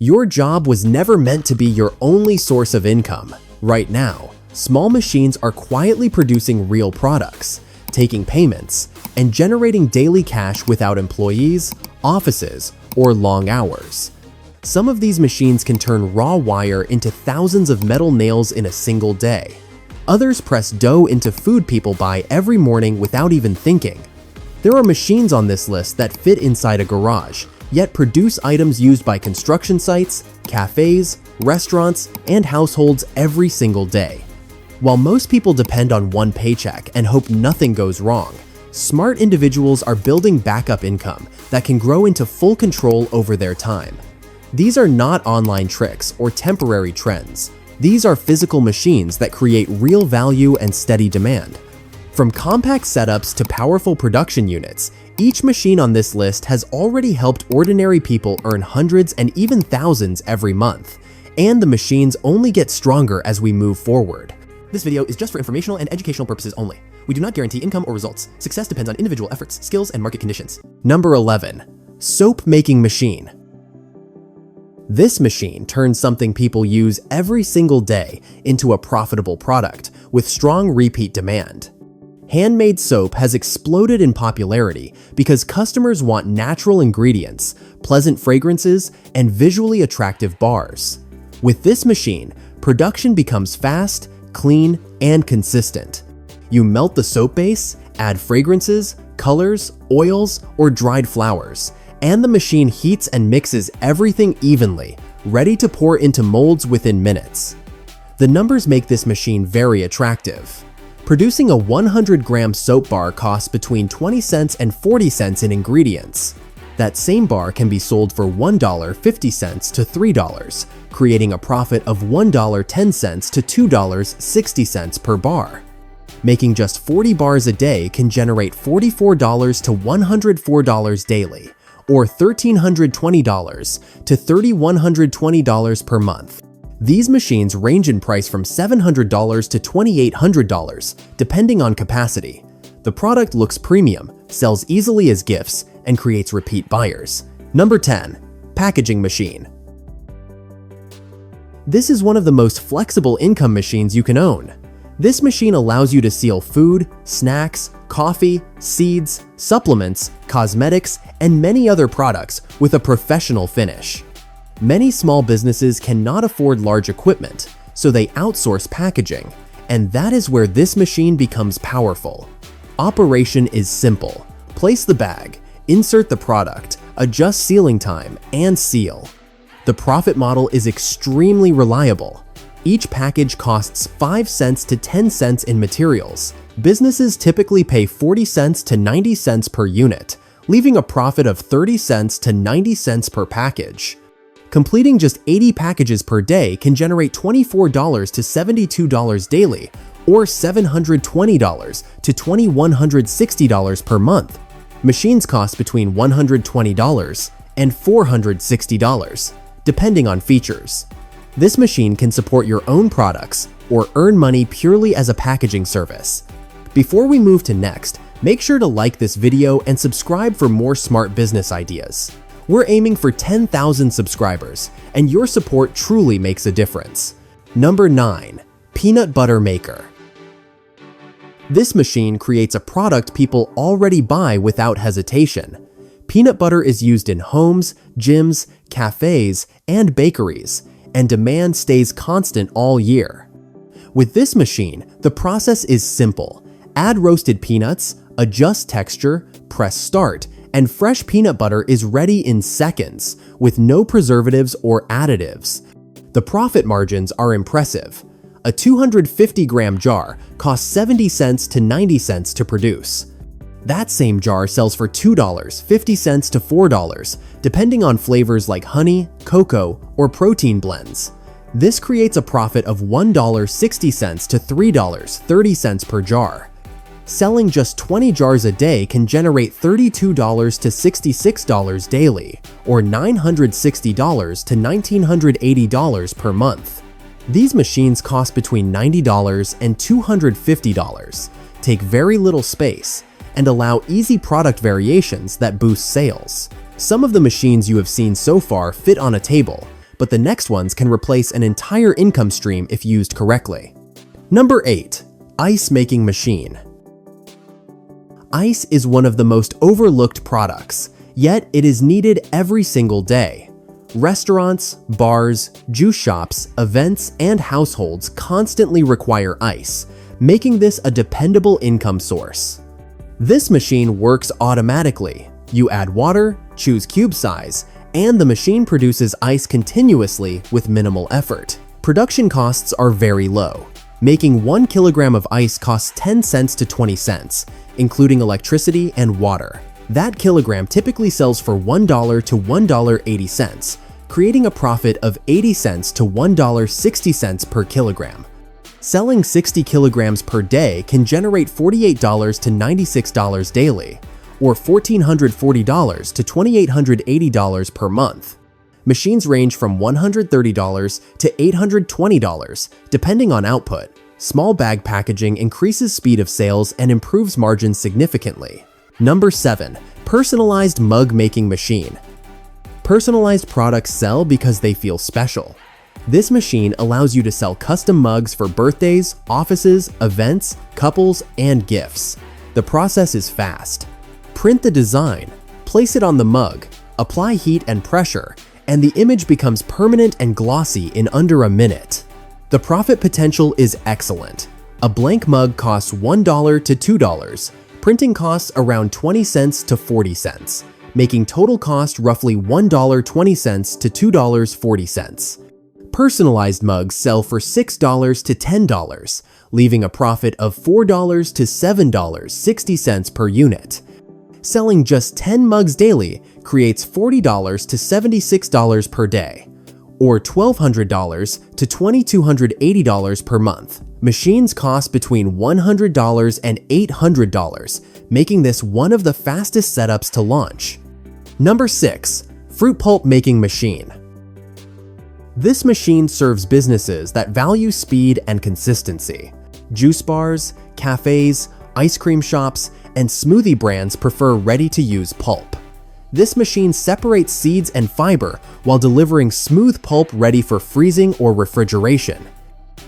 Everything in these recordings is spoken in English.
Your job was never meant to be your only source of income. Right now, small machines are quietly producing real products, taking payments, and generating daily cash without employees, offices, or long hours. Some of these machines can turn raw wire into thousands of metal nails in a single day. Others press dough into food people buy every morning without even thinking. There are machines on this list that fit inside a garage, yet produce items used by construction sites, cafes, restaurants, and households every single day. While most people depend on one paycheck and hope nothing goes wrong, smart individuals are building backup income that can grow into full control over their time. These are not online tricks or temporary trends. These are physical machines that create real value and steady demand. From compact setups to powerful production units, each machine on this list has already helped ordinary people earn hundreds and even thousands every month. And the machines only get stronger as we move forward. This video is just for informational and educational purposes only. We do not guarantee income or results. Success depends on individual efforts, skills, and market conditions. Number 11. Soap making machine. This machine turns something people use every single day into a profitable product with strong repeat demand. Handmade soap has exploded in popularity because customers want natural ingredients, pleasant fragrances, and visually attractive bars. With this machine, production becomes fast, clean, and consistent. You melt the soap base, add fragrances, colors, oils, or dried flowers, and the machine heats and mixes everything evenly, ready to pour into molds within minutes. The numbers make this machine very attractive. Producing a 100-gram soap bar costs between 20 cents and 40 cents in ingredients. That same bar can be sold for $1.50 to $3, creating a profit of $1.10 to $2.60 per bar. Making just 40 bars a day can generate $44 to $104 daily, or $1,320 to $3,120 per month. These machines range in price from $700 to $2,800, depending on capacity. The product looks premium, sells easily as gifts, and creates repeat buyers. Number 10. Packaging machine. This is one of the most flexible income machines you can own. This machine allows you to seal food, snacks, coffee, seeds, supplements, cosmetics, and many other products with a professional finish. Many small businesses cannot afford large equipment, so they outsource packaging, and that is where this machine becomes powerful. Operation is simple. Place the bag, insert the product, adjust sealing time, and seal. The profit model is extremely reliable. Each package costs 5 cents to 10 cents in materials. Businesses typically pay 40 cents to 90 cents per unit, leaving a profit of 30 cents to 90 cents per package. Completing just 80 packages per day can generate $24 to $72 daily, or $720 to $2,160 per month. Machines cost between $120 and $460, depending on features. This machine can support your own products or earn money purely as a packaging service. Before we move to next, make sure to like this video and subscribe for more smart business ideas. We're aiming for 10,000 subscribers, and your support truly makes a difference. Number 9. Peanut butter maker. This machine creates a product people already buy without hesitation. Peanut butter is used in homes, gyms, cafes, and bakeries, and demand stays constant all year. With this machine, the process is simple. Add roasted peanuts, adjust texture, press start, and fresh peanut butter is ready in seconds, with no preservatives or additives. The profit margins are impressive. A 250-gram jar costs 70 cents to 90 cents to produce. That same jar sells for $2.50 to $4, depending on flavors like honey, cocoa, or protein blends. This creates a profit of $1.60 to $3.30 per jar. Selling just 20 jars a day can generate $32 to $66 daily, or $960 to $1,980 per month. These machines cost between $90 and $250, take very little space, and allow easy product variations that boost sales. Some of the machines you have seen so far fit on a table, but the next ones can replace an entire income stream if used correctly. Number 8. Ice making machine. Ice is one of the most overlooked products, yet it is needed every single day. Restaurants, bars, juice shops, events, and households constantly require ice, making this a dependable income source. This machine works automatically. You add water, choose cube size, and the machine produces ice continuously with minimal effort. Production costs are very low. Making 1 kilogram of ice costs 10 cents to 20 cents, including electricity and water. That kilogram typically sells for $1 to $1.80, creating a profit of 80 cents to $1.60 per kilogram. Selling 60 kilograms per day can generate $48 to $96 daily, or $1,440 to $2,880 per month. Machines range from $130 to $820, depending on output. Small bag packaging increases speed of sales and improves margins significantly. Number 7. Personalized mug making machine. Personalized products sell because they feel special. This machine allows you to sell custom mugs for birthdays, offices, events, couples, and gifts. The process is fast. Print the design, place it on the mug, apply heat and pressure, and the image becomes permanent and glossy in under a minute. The profit potential is excellent. A blank mug costs $1 to $2. Printing costs around 20 cents to 40 cents, making total cost roughly $1.20 to $2.40. Personalized mugs sell for $6 to $10, leaving a profit of $4 to $7.60 per unit. Selling just 10 mugs daily creates $40 to $76 per day, or $1,200 to $2,280 per month. Machines cost between $100 and $800, making this one of the fastest setups to launch. Number 6. Fruit pulp making machine. This machine serves businesses that value speed and consistency. Juice bars, cafes, ice cream shops, and smoothie brands prefer ready-to-use pulp. This machine separates seeds and fiber while delivering smooth pulp ready for freezing or refrigeration.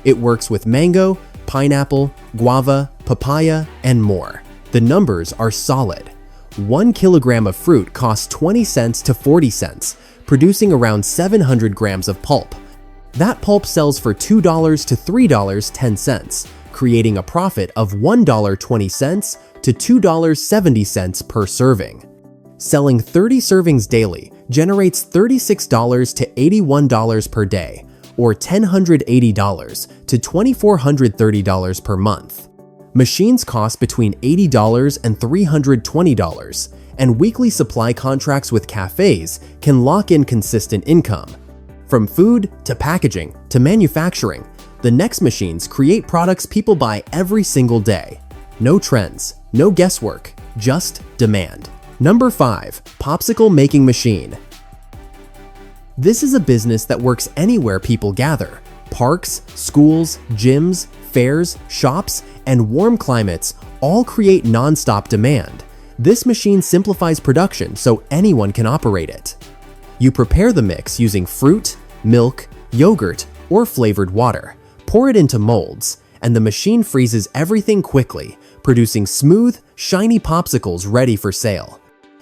It works with mango, pineapple, guava, papaya, and more. The numbers are solid. 1 kilogram of fruit costs 20 cents to 40 cents, producing around 700 grams of pulp. That pulp sells for $2 to $3.10, creating a profit of $1.20 to $2.70 per serving. Selling 30 servings daily generates $36 to $81 per day, or $1,080 to $2,430 per month. Machines cost between $80 and $320, and weekly supply contracts with cafes can lock in consistent income. From food to packaging to manufacturing, the next machines create products people buy every single day. No trends, no guesswork, just demand. Number 5. Popsicle making machine. This is a business that works anywhere people gather. Parks, schools, gyms, fairs, shops, and warm climates all create non-stop demand. This machine simplifies production so anyone can operate it. You prepare the mix using fruit, milk, yogurt, or flavored water. Pour it into molds, and the machine freezes everything quickly, producing smooth, shiny popsicles ready for sale.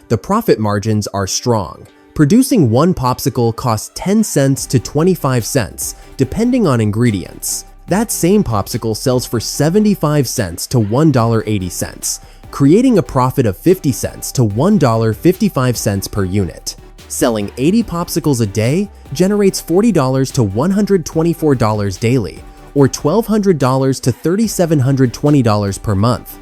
The profit margins are strong. Producing one popsicle costs 10 cents to 25 cents, depending on ingredients. That same popsicle sells for 75 cents to $1.80, creating a profit of 50 cents to $1.55 per unit. Selling 80 popsicles a day generates $40 to $124 daily, or $1,200 to $3,720 per month.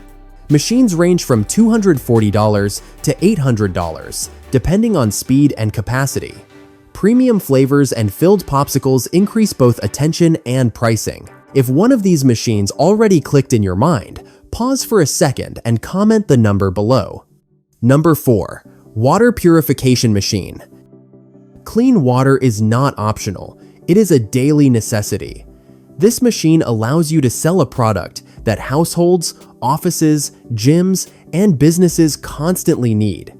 Machines range from $240 to $800, depending on speed and capacity. Premium flavors and filled popsicles increase both attention and pricing. If one of these machines already clicked in your mind, pause for a second and comment the number below. Number 4. Water purification machine. Clean water is not optional. It is a daily necessity. This machine allows you to sell a product that households, offices, gyms, and businesses constantly need.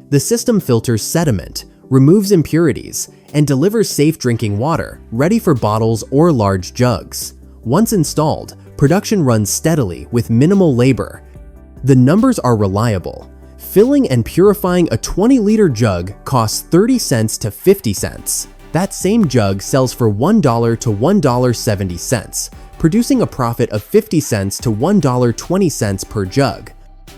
The system filters sediment, removes impurities, and delivers safe drinking water, ready for bottles or large jugs. Once installed, production runs steadily with minimal labor. The numbers are reliable. Filling and purifying a 20-liter jug costs 30 cents to 50 cents. That same jug sells for $1 to $1.70, producing a profit of 50 cents to $1.20 per jug.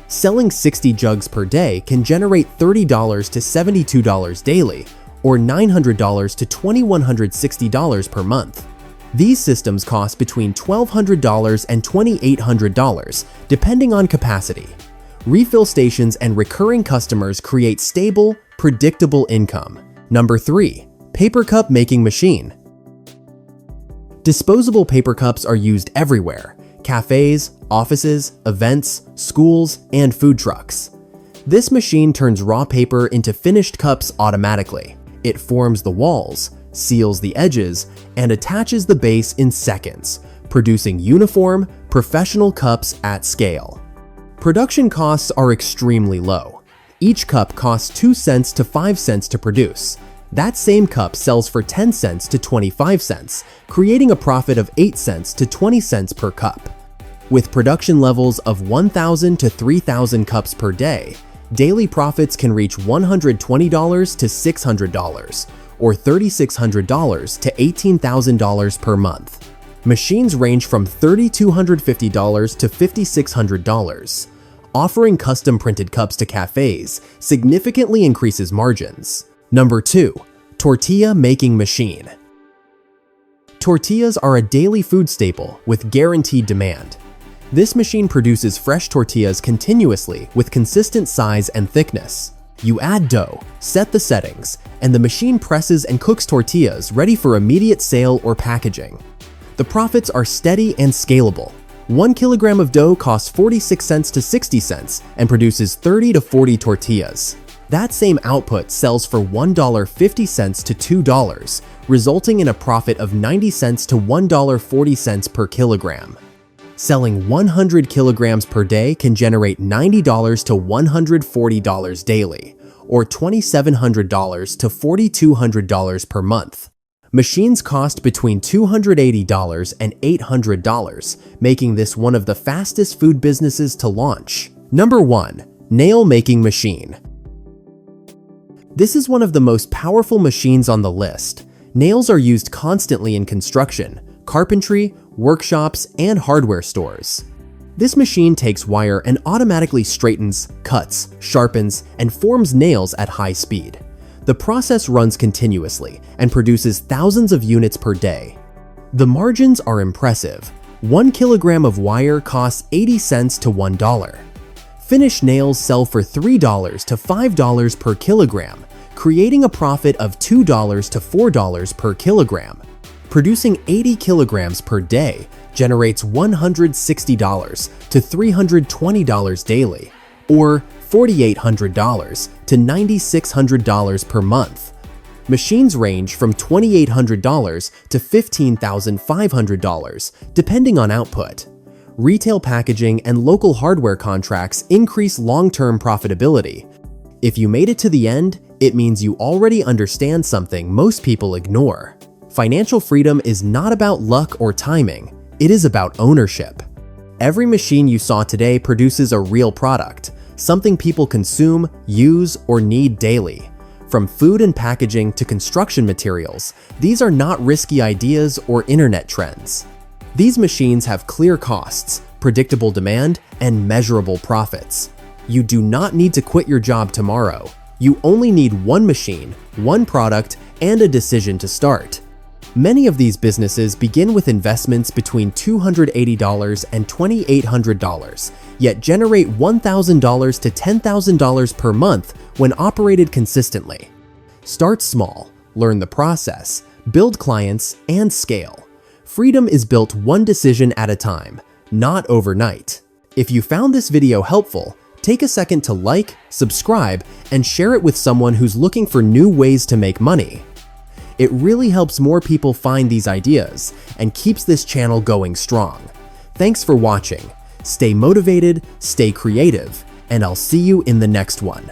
Selling 60 jugs per day can generate $30 to $72 daily, or $900 to $2,160 per month. These systems cost between $1,200 and $2,800, depending on capacity. Refill stations and recurring customers create stable, predictable income. Number 3. Paper cup making machine. Disposable paper cups are used everywhere: cafes, offices, events, schools, and food trucks. This machine turns raw paper into finished cups automatically. It forms the walls, seals the edges, and attaches the base in seconds, producing uniform, professional cups at scale. Production costs are extremely low. Each cup costs 2 cents to 5 cents to produce. That same cup sells for 10 cents to 25 cents, creating a profit of 8 cents to 20 cents per cup. With production levels of 1,000 to 3,000 cups per day, daily profits can reach $120 to $600, or $3,600 to $18,000 per month. Machines range from $3,250 to $5,600. Offering custom printed cups to cafes significantly increases margins. Number 2. Tortilla making machine. Tortillas are a daily food staple with guaranteed demand. This machine produces fresh tortillas continuously with consistent size and thickness. You add dough, set the settings, and the machine presses and cooks tortillas ready for immediate sale or packaging. The profits are steady and scalable. 1 kilogram of dough costs 46 cents to 60 cents and produces 30 to 40 tortillas. That same output sells for $1.50 to $2, resulting in a profit of 90 cents to $1.40 per kilogram. Selling 100 kilograms per day can generate $90 to $140 daily, or $2,700 to $4,200 per month. Machines cost between $280 and $800, making this one of the fastest food businesses to launch. Number 1. Nail making machine. This is one of the most powerful machines on the list. Nails are used constantly in construction, carpentry, workshops, and hardware stores. This machine takes wire and automatically straightens, cuts, sharpens, and forms nails at high speed. The process runs continuously and produces thousands of units per day. The margins are impressive. 1 kilogram of wire costs 80 cents to $1. Finished nails sell for $3 to $5 per kilogram, creating a profit of $2 to $4 per kilogram. Producing 80 kilograms per day generates $160 to $320 daily, or $4,800 to $9,600 per month. Machines range from $2,800 to $15,500, depending on output. Retail packaging and local hardware contracts increase long-term profitability. If you made it to the end, it means you already understand something most people ignore. Financial freedom is not about luck or timing, it is about ownership. Every machine you saw today produces a real product, something people consume, use, or need daily. From food and packaging to construction materials, these are not risky ideas or internet trends. These machines have clear costs, predictable demand, and measurable profits. You do not need to quit your job tomorrow. You only need one machine, one product, and a decision to start. Many of these businesses begin with investments between $280 and $2,800, yet generate $1,000 to $10,000 per month when operated consistently. Start small, learn the process, build clients, and scale. Freedom is built one decision at a time, not overnight. If you found this video helpful, take a second to like, subscribe, and share it with someone who's looking for new ways to make money. It really helps more people find these ideas and keeps this channel going strong. Thanks for watching. Stay motivated, stay creative, and I'll see you in the next one.